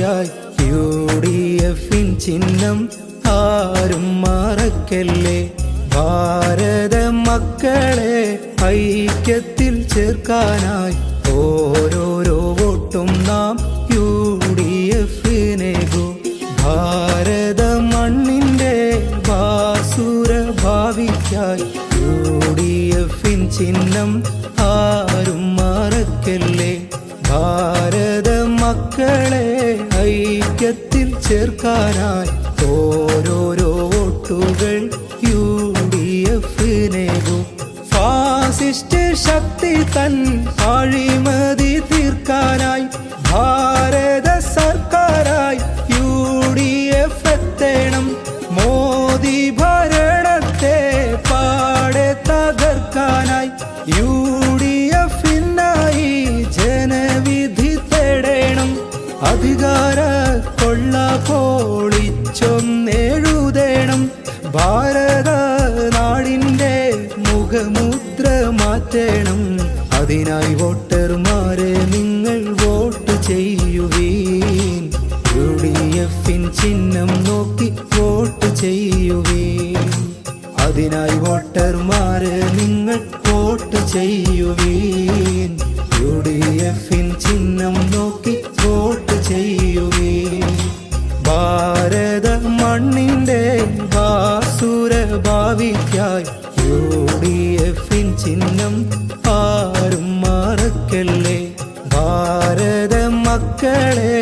ഭാവിക്കായി UDF ചിഹ്നം ആരും മറക്കല്ലേ. ഭാരത മക്കളെ ഐക്യത്തിൽ ചേർക്കാനായി ഓരോരോ വോട്ടും നാം UDF-നേകൂ. ഭാരത മണ്ണിൻ്റെ ഭാസുര ഭാവിക്കായി UDF ചിഹ്നം ആരും മറക്കല്ലേ. ഭാരത മക്കളെ ഐക്യത്തിൽ ചേർക്കാനായി ഓരോരോ വോട്ടുകൾ UDF-നേകൂ. ഫാസിസ്റ്റ് ശക്തി തൻ അഴിമതി തീർക്കാനായി ഭാരത സർക്കാരായി UDF എത്തണം. മോദി ഭരണത്തെ പാടെ തകർക്കാനായി UDF-നായി ജനവിധി തേടണം. അധികാര കൊള്ള പൊളിച്ചൊന്നെഴുതണം. ഭാരത നാടിൻ്റെ മുഖമുദ്ര മാറ്റണം. അതിനായി വോട്ടർമാരെ നിങ്ങൾ വോട്ട് ചെയ്യുവീൻ. UDF ചിഹ്നം നോക്കി വോട്ട് ചെയ്യുവീൻ. അതിനായി വോട്ടർമാരെ നിങ്ങൾ വോട്ട് ചെയ്യുവീൻ. UDF ചിഹ്നം നോക്കി വോട്ട് ചെയ്യുവീൻ. ഭാരത മണ്ണിൻ്റെ ഭാസുര ഭാവിക്കായി UDF ചിഹ്നം ആരും മറക്കല്ലേ. ഭാരത മക്കളെ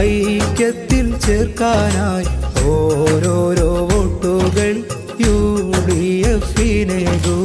ഐക്യത്തിൽ ചേർക്കാനായി ഓരോരോ വോട്ടുകൾ UDF-നേകൂ.